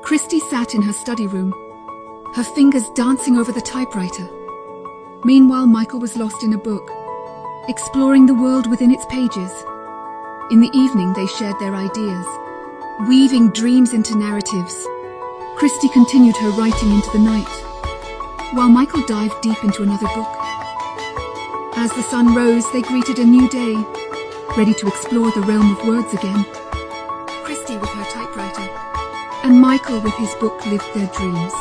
Kristie sat in her study room, her fingers dancing over the typewriter. Meanwhile, Michael was lost in a book, exploring the world within its pages. In the evening, they shared their ideas, weaving dreams into narratives. Kristie continued her writing into the night, while Michael dived deep into another book. As the sun rose, they greeted a new day, ready to explore the realm of words again. Kristie with her typewriter, and Michael with his book lived their dreams.